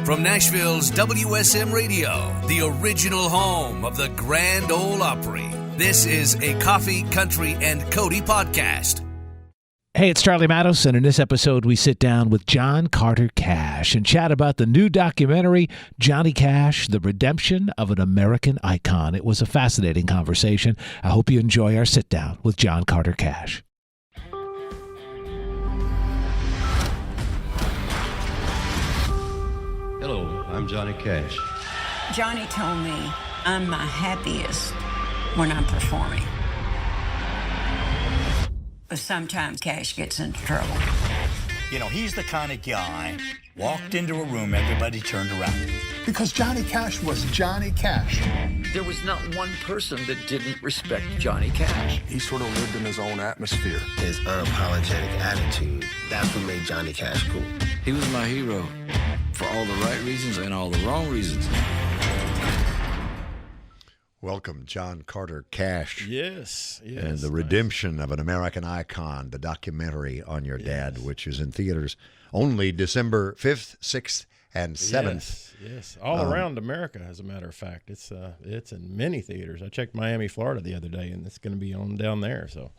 From Nashville's WSM Radio, the original home of the Grand Ole Opry, this is a Coffee, Country, and Cody podcast. Hey, it's Charlie Matos, and in this episode, we sit down with John Carter Cash and chat about the new documentary, Johnny Cash, The Redemption of an American Icon. It was a fascinating conversation. I hope you enjoy our sit down with John Carter Cash. Hello, I'm Johnny Cash. Johnny told me I'm my happiest when I'm performing. But sometimes Cash gets into trouble. You know, he's the kind of guy, walked into a room, everybody turned around. Because Johnny Cash was Johnny Cash. There was not one person that didn't respect Johnny Cash. He sort of lived in his own atmosphere. His unapologetic attitude, that's what made Johnny Cash cool. He was my hero for all the right reasons and all the wrong reasons. Welcome, John Carter Cash. Yes. And The Redemption of an American Icon, the documentary on your dad, which is in theaters only December 5th, 6th, and 7th. Yes. All around America, as a matter of fact. It's in many theaters. I checked Miami, Florida the other day, and it's going to be on down there, so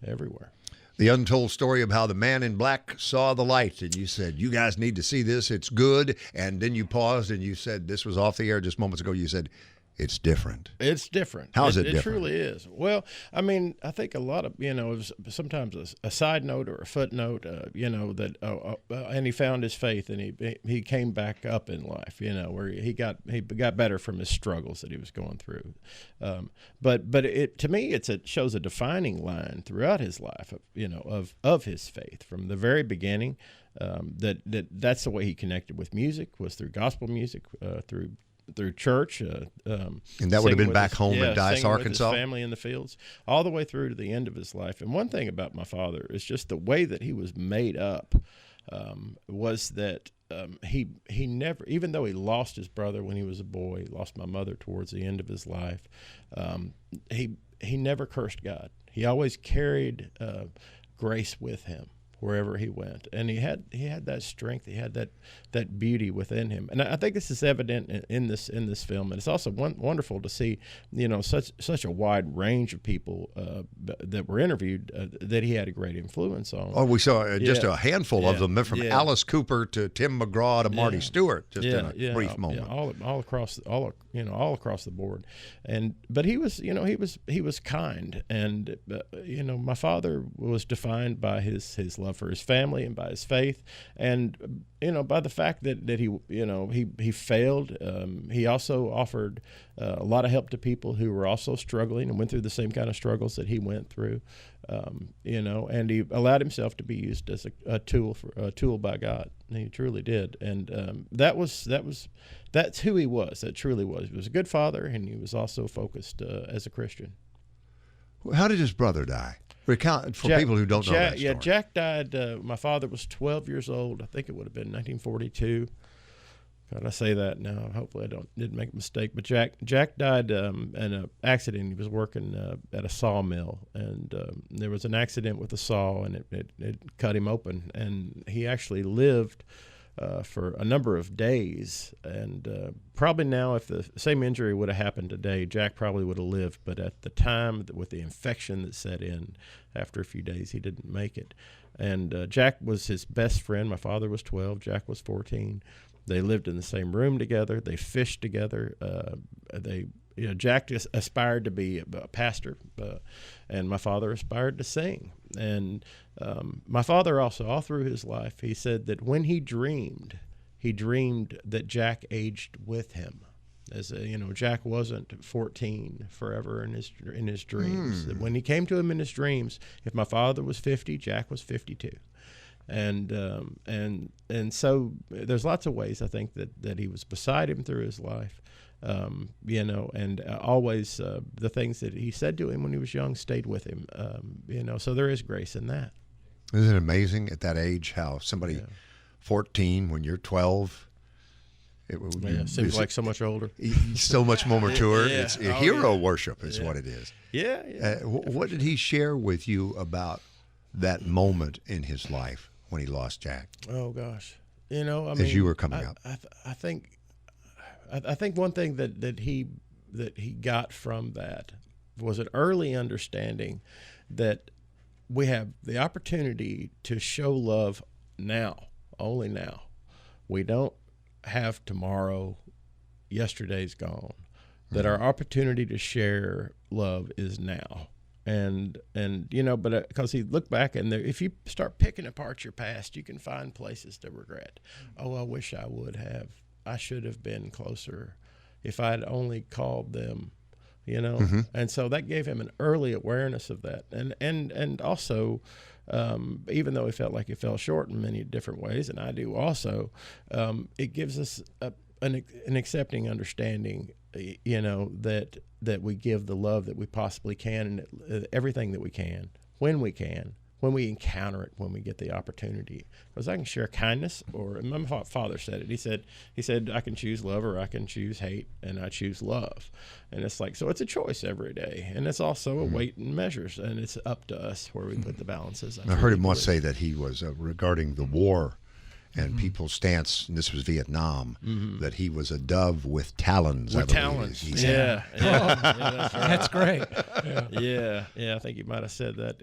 everywhere. The untold story of how the man in black saw the light, and you said, you guys need to see this, it's good, and then you paused and you said, this was off the air just moments ago, you said, it's different. It's different. How is it different? It truly is. Well, I mean, I think a lot of, it was sometimes a side note or a footnote, and he found his faith and he came back up in life, where he got better from his struggles that he was going through. But it, to me, it shows a defining line throughout his life, of his faith from the very beginning. That's the way he connected with music, was through gospel music, through church, and that would have been back home in Dice, Arkansas. With his family in the fields, all the way through to the end of his life. And one thing about my father is just the way that he was made up. Was that he never, even though he lost his brother when he was a boy, lost my mother towards the end of his life, he never cursed God. He always carried grace with him wherever he went, and he had that strength, he had that beauty within him, and I think this is evident in this film, and it's also wonderful to see, such a wide range of people that were interviewed that he had a great influence on. Oh, we saw just a handful of them, from Alice Cooper to Tim McGraw to Marty Stewart, just in a brief moment. All across the board, but he was kind, and my father was defined by his love for his family and by his faith, and by the fact that he failed. He also offered a lot of help to people who were also struggling and went through the same kind of struggles that he went through. And he allowed himself to be used as a tool by God. And he truly did, and that's who he was. That truly was. He was a good father, and he was also focused as a Christian. How did his brother die? Recount for people who don't know that story. Yeah, Jack died. My father was 12 years old. I think it would have been 1942. God, I say that now. Hopefully, didn't make a mistake. But Jack died in an accident. He was working at a sawmill, and there was an accident with a saw, and it cut him open. And he actually lived for a number of days, and probably now, if the same injury would have happened today, Jack probably would have lived, but at the time, with the infection that set in, after a few days, he didn't make it. And Jack was his best friend. My father was 12, Jack was 14. They lived in the same room together. They fished together. Jack just aspired to be a pastor, and my father aspired to sing. And my father also, all through his life, he said that when he dreamed that Jack aged with him. Jack wasn't 14 forever in his dreams. When he came to him in his dreams, if my father was 50, Jack was 52. And so there's lots of ways I think that he was beside him through his life, and always the things that he said to him when he was young stayed with him, so there is grace in that. Isn't it amazing at that age how somebody 14, when you're 12, seems like so much older, so much more mature. It's hero worship is what it is. What did he share with you about that moment in his life when he lost Jack? Oh gosh, You know, I mean, as you were coming up. I think one thing that he got from that was an early understanding that we have the opportunity to show love now, only now. We don't have tomorrow. Yesterday's gone. That our opportunity to share love is now. And you know, but because he looked back and if you start picking apart your past, you can find places to regret. Oh, I wish I would have. I should have been closer if I'd only called them, you know. And so that gave him an early awareness of that. And also, even though he felt like he fell short in many different ways, and I do also, it gives us an accepting understanding, you know, that we give the love that we possibly can, and everything that we can, when we encounter it, when we get the opportunity. Because I can share kindness, or my father said it. He said I can choose love or I can choose hate, and I choose love. And it's like, so it's a choice every day, and it's also a weight and measures, and it's up to us where we put the balances. I heard him once say that he was regarding the war and people's stance, and this was Vietnam, that he was a dove with talons. With talons, he said. Yeah, That's great. Yeah, I think he might have said that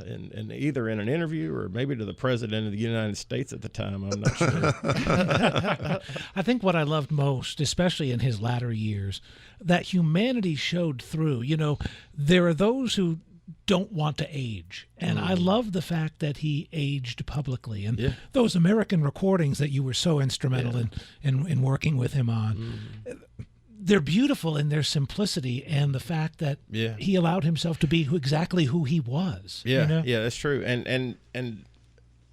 in either in an interview or maybe to the president of the United States at the time. I'm not sure. I think what I loved most, especially in his latter years, that humanity showed through. You know, there are those who don't want to age, and I love the fact that he aged publicly, and those American recordings that you were so instrumental in working with him on, they're beautiful in their simplicity and the fact that he allowed himself to be exactly who he was. You know? That's true, and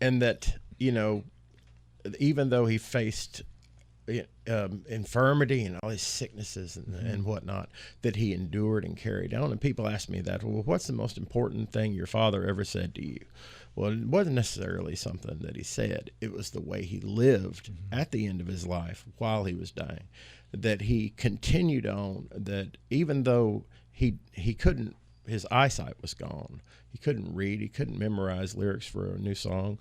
that, you know, even though he faced infirmity and all his sicknesses and whatnot, that he endured and carried on. And people ask me that, well, what's the most important thing your father ever said to you? Well, it wasn't necessarily something that he said. It was the way he lived at the end of his life while he was dying, that he continued on, that even though he couldn't, his eyesight was gone, he couldn't read, he couldn't memorize lyrics for a new song,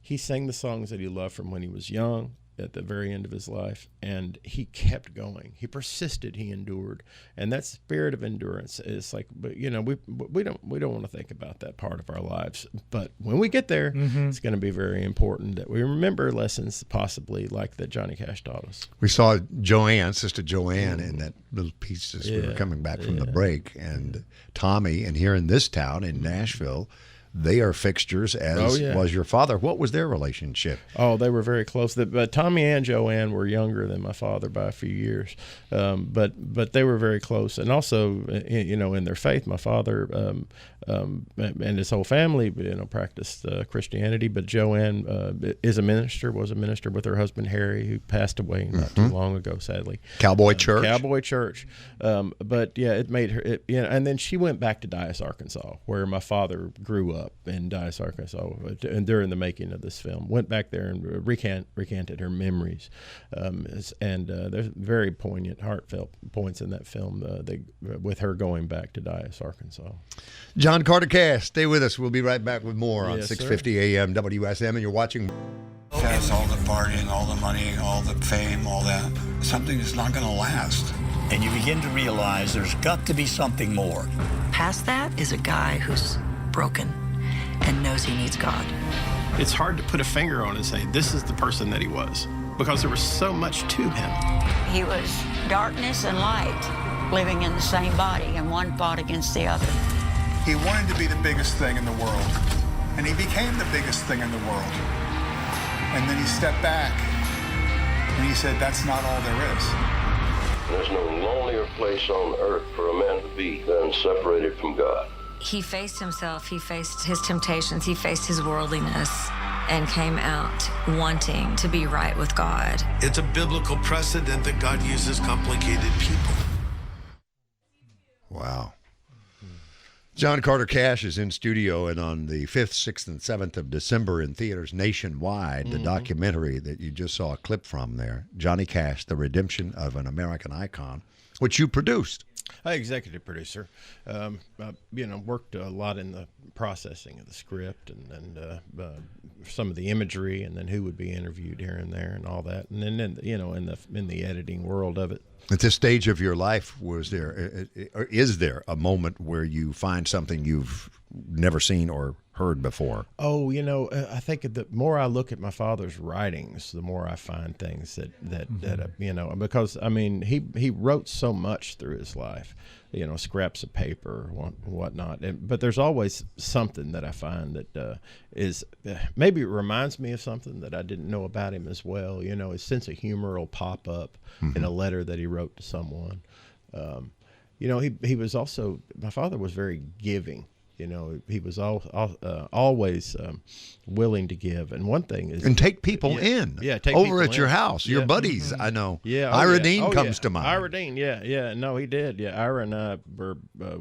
he sang the songs that he loved from when he was young at the very end of his life, and he kept going. He persisted. He endured, and that spirit of endurance is like, but you know, we don't want to think about that part of our lives. But when we get there, it's going to be very important that we remember lessons, possibly like that Johnny Cash taught us. We saw Sister Joanne, in that little piece as we were coming back from the break, and Tommy, and here in this town in Nashville, they are fixtures, as was your father. What was their relationship? Oh, they were very close. But Tommy and Joanne were younger than my father by a few years, but they were very close. And also, you know, in their faith, my father and his whole family, you know, practiced Christianity. But Joanne was a minister with her husband Harry, who passed away not too long ago, sadly. Cowboy Church. But yeah, it made her. And then she went back to Dyess, Arkansas, where my father grew up in Dyess, Arkansas, and during the making of this film, went back there and recanted her memories, and there's very poignant, heartfelt points in that film with her going back to Dyess, Arkansas. John Carter Cash, stay with us. We'll be right back with more on 650 AM WSM, and you're watching. Has all the partying, all the money, all the fame, all that. Something that's not going to last. And you begin to realize there's got to be something more. Past that is a guy who's broken and knows he needs God. It's hard to put a finger on and say, this is the person that he was, because there was so much to him. He was darkness and light, living in the same body, and one fought against the other. He wanted to be the biggest thing in the world, and he became the biggest thing in the world. And then he stepped back, and he said, that's not all there is. There's no lonelier place on earth for a man to be than separated from God. He faced himself, he faced his temptations, he faced his worldliness, and came out wanting to be right with God. It's a biblical precedent that God uses complicated people. Wow. John Carter Cash is in studio, and on the 5th, 6th, and 7th of December in theaters nationwide, the documentary that you just saw a clip from there, Johnny Cash, The Redemption of an American Icon, which you produced. Executive producer. Worked a lot in the processing of the script and some of the imagery, and then who would be interviewed here and there and all that, and then in the editing world of it. At this stage of your life, is there a moment where you find something you've never seen or heard before? Oh, I think the more I look at my father's writings, the more I find things that because he wrote so much through his life, scraps of paper, whatnot. But there's always something that I find that is maybe it reminds me of something that I didn't know about him as well. His sense of humor will pop up in a letter that he wrote to someone. He was also, my father was very giving. He was always willing to give. And one thing is... And take people in. Yeah, take over people at your house. Your buddies, I know. Yeah. Ira Dean comes to mind. Ira Dean, yeah. No, he did. Yeah, Ira and I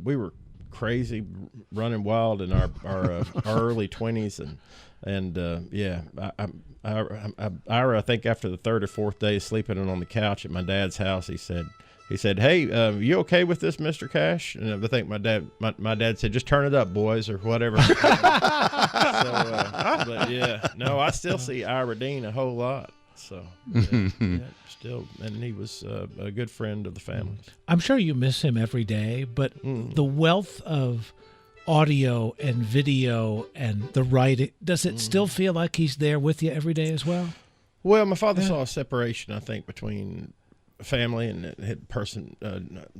we were crazy, running wild in our early 20s. Ira, I think after the third or fourth day sleeping on the couch at my dad's house, he said, "Hey, you okay with this, Mr. Cash?" And I think my dad said, "Just turn it up, boys," or whatever. I still see Ira Dean a whole lot. So, still, and he was a good friend of the family. I'm sure you miss him every day, but the wealth of audio and video and the writing, does it still feel like he's there with you every day as well? Well, my father saw a separation, I think, between family and person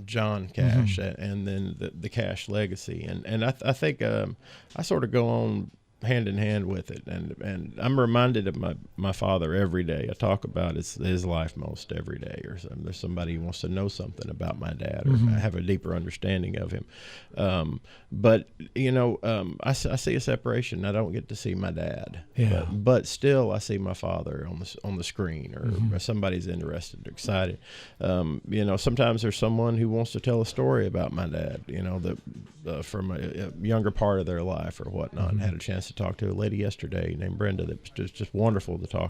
John Cash and then the Cash legacy, and I think I sort of go on hand in hand with it, and I'm reminded of my father every day. I talk about his life most every day, or there's somebody who wants to know something about my dad or have a deeper understanding of him. But I see a separation. I don't get to see my dad, but still I see my father on the screen, or somebody's interested, excited. Sometimes there's someone who wants to tell a story about my dad, that from a younger part of their life or whatnot. And had a chance to talk to a lady yesterday named Brenda that was just wonderful to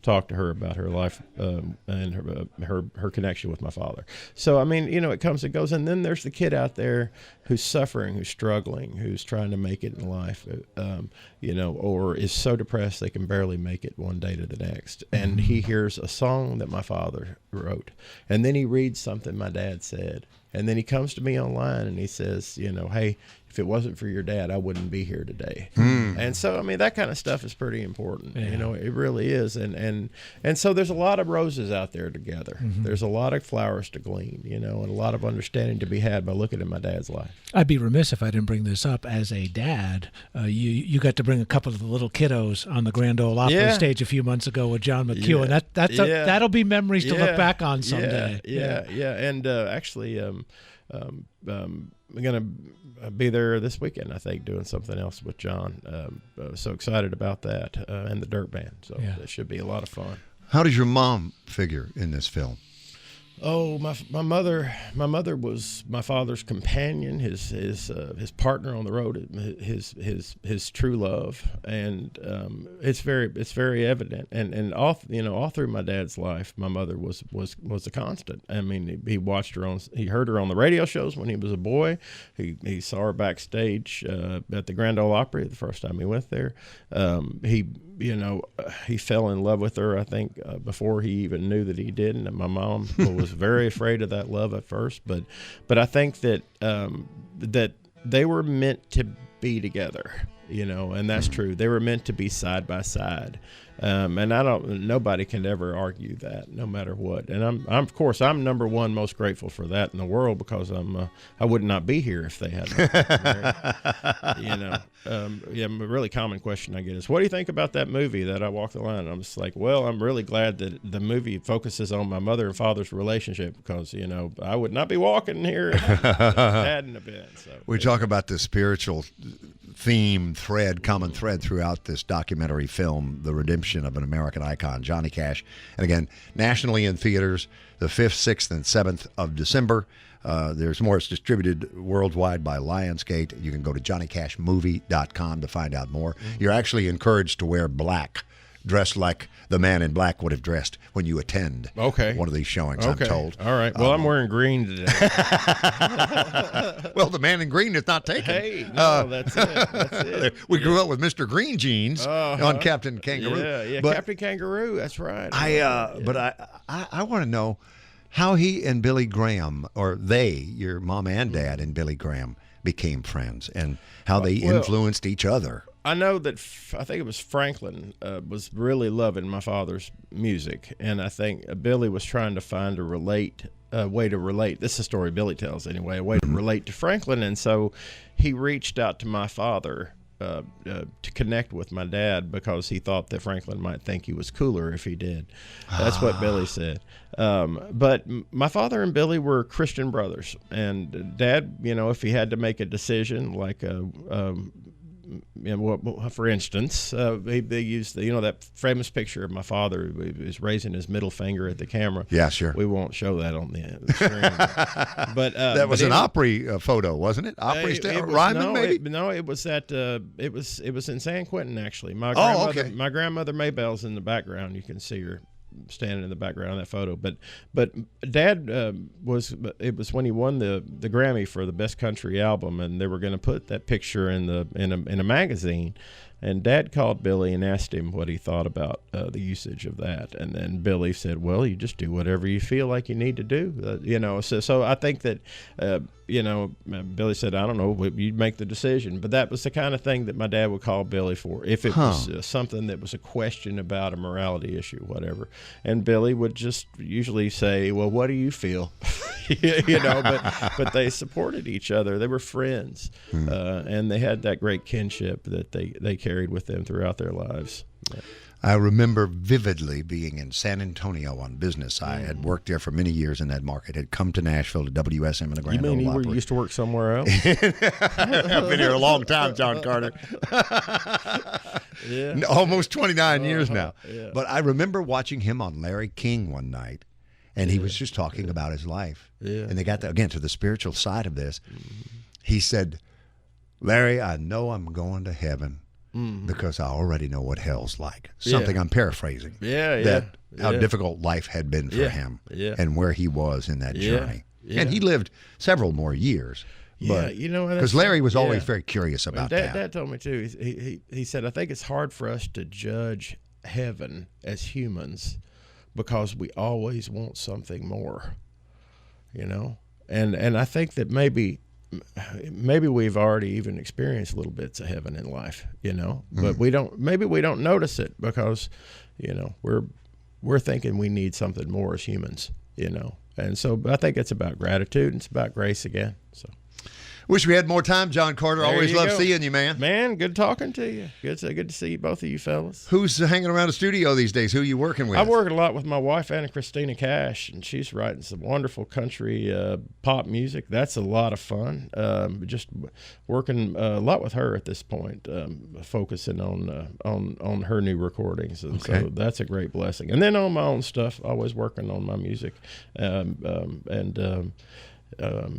talk to her about her life and her connection with my father. So it comes and goes, and then there's the kid out there who's suffering, who's struggling, who's trying to make it in life, or is so depressed they can barely make it one day to the next, and he hears a song that my father wrote, and then he reads something my dad said, and then he comes to me online and he says, "Hey, if it wasn't for your dad, I wouldn't be here today." And so, that kind of stuff is pretty important. It really is. And so there's a lot of roses out there together. There's a lot of flowers to glean, and a lot of understanding to be had by looking at my dad's life. I'd be remiss if I didn't bring this up. As a dad, you got to bring a couple of the little kiddos on the Grand Ole Opry stage a few months ago with John McEwen. That'll be memories to look back on someday. And actually, I'm going to be there this weekend, I think, doing something else with John. So excited about that, and the Dirt Band. So it should be a lot of fun. How does your mom figure in this film? Oh, my mother was my father's companion, his partner on the road, his true love, and it's very evident, and all through my dad's life, my mother was a constant. He watched her he heard her on the radio shows when he was a boy. He saw her backstage at the Grand Ole Opry the first time he went there. He fell in love with her, I think, before he even knew that he did, and my mom was very afraid of that love at first, but I think that that they were meant to be together, and that's true. They were meant to be side by side, and nobody can ever argue that, no matter what. And I'm number one most grateful for that in the world, because I would not be here if they hadn't. A really common question I get is, "What do you think about that movie that I Walk the Line?" And I'm just like, well, I'm really glad that the movie focuses on my mother and father's relationship, because I would not be walking here if it hadn't have been. So we talk about the spiritual common thread throughout this documentary film, The Redemption of an American Icon, Johnny Cash. And again, nationally in theaters the 5th, 6th, and 7th of December. There's more. It's distributed worldwide by Lionsgate. You can go to johnnycashmovie.com to find out more. You're actually encouraged to wear black dressed like the man in black would have dressed when you attend one of these showings, I'm told. All right. Well, I'm wearing green today. Well, the man in green is not taken. Hey, no, that's it. That's it. We grew up with Mr. Green Jeans on Captain Kangaroo. Yeah, but Captain Kangaroo. That's right. But I want to know how he and Billy Graham, or they, your mom and dad and Billy Graham, became friends, and how they influenced each other. I know that I think it was Franklin was really loving my father's music, and I think Billy was trying to find a way to relate. This is a story Billy tells anyway, a way to relate to Franklin, and so he reached out to my father to connect with my dad because he thought that Franklin might think he was cooler if he did. That's what Billy said. But my father and Billy were Christian brothers, and Dad, if he had to make a decision, like for instance, they used that famous picture of my father. He was raising his middle finger at the camera. Yeah, sure. We won't show that on the screen. But that was an Opry photo, wasn't it? Opry Ryman, maybe? It was at it was in San Quentin, actually. My grandmother Maybell's in the background. You can see her standing in the background of that photo. But Dad it was when he won the Grammy for the best country album, and they were going to put that picture in a magazine. And Dad called Billy and asked him what he thought about the usage of that. And then Billy said, well, you just do whatever you feel like you need to do. So I think that, Billy said, I don't know, you'd make the decision. But that was the kind of thing that my dad would call Billy for, if it was something that was a question about a morality issue, whatever. And Billy would just usually say, well, what do you feel? But they supported each other. They were friends. And they had that great kinship that they carried with them throughout their lives. I remember vividly being in San Antonio on business. I had worked there for many years in that market, had come to Nashville to WSM and the Grand Ole Opry. You used to work somewhere else? I've been here a long time, John Carter. Yeah. Almost 29 years now. Yeah. But I remember watching him on Larry King one night, and he was just talking about his life. Yeah. And they got, again, to the spiritual side of this. He said, Larry, I know I'm going to heaven because I already know what hell's like. Something I'm paraphrasing. How difficult life had been for him and where he was in that journey. Yeah. And he lived several more years. Because Larry was always very curious about that. Dad told me too. He said, I think it's hard for us to judge heaven as humans because we always want something more, And I think that maybe we've already even experienced little bits of heaven in life, but we don't notice it because, we're thinking we need something more as humans, and so I think it's about gratitude and it's about grace again. So wish we had more time, John Carter. Always love seeing you, man. Man, good talking to you. Good to see both of you fellas. Who's hanging around the studio these days? Who are you working with? I'm working a lot with my wife, Anna Christina Cash, and she's writing some wonderful country pop music. That's a lot of fun. Just working a lot with her at this point, focusing on her new recordings, and so that's a great blessing. And then on my own stuff, always working on my music,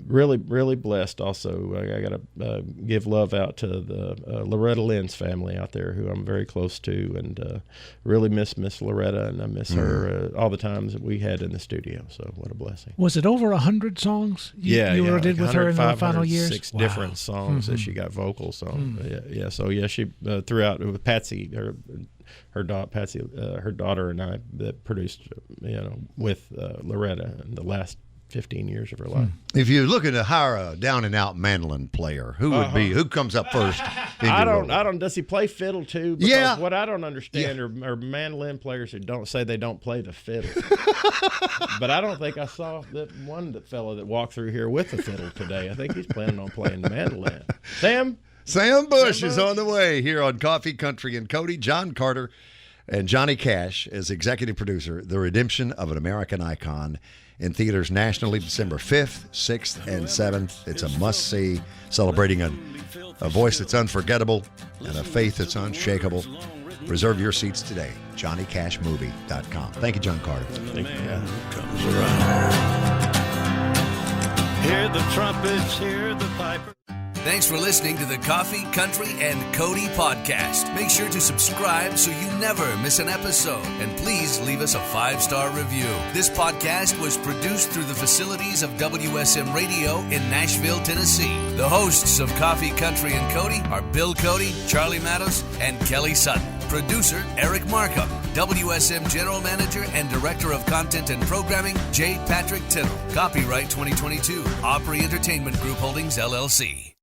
really, really blessed. Also, I got to give love out to the Loretta Lynn's family out there, who I'm very close to, and really miss Miss Loretta, and I miss her all the times that we had in the studio. So what a blessing. Was it over 100 songs you did with her in the final years? 6 different songs that she got vocals on. So she throughout with Patsy, her daughter and I that produced, with Loretta in the last 15 years of her life. If you're looking to hire a down-and-out mandolin player, who would be? Who comes up first? I don't. Does he play fiddle too? Because what I don't understand are mandolin players who don't say they don't play the fiddle. But I don't think I saw that fellow that walked through here with the fiddle today. I think he's planning on playing the mandolin. Sam Bush is on the way here on Coffee, Country, and Cody. John Carter and Johnny Cash as executive producer. The Redemption of an American Icon. In theaters nationally, December 5th, 6th, and 7th. It's a must-see, celebrating a voice that's unforgettable and a faith that's unshakable. Reserve your seats today. JohnnyCashMovie.com. Thank you, John Carter. Thank you. Comes around. Hear the trumpets, hear the piper. Thanks for listening to the Coffee, Country, and Cody podcast. Make sure to subscribe so you never miss an episode. And please leave us a 5-star review. This podcast was produced through the facilities of WSM Radio in Nashville, Tennessee. The hosts of Coffee, Country, and Cody are Bill Cody, Charlie Matos, and Kelly Sutton. Producer Eric Markham. WSM General Manager and Director of Content and Programming, J. Patrick Tittle. Copyright 2022, Opry Entertainment Group Holdings, LLC.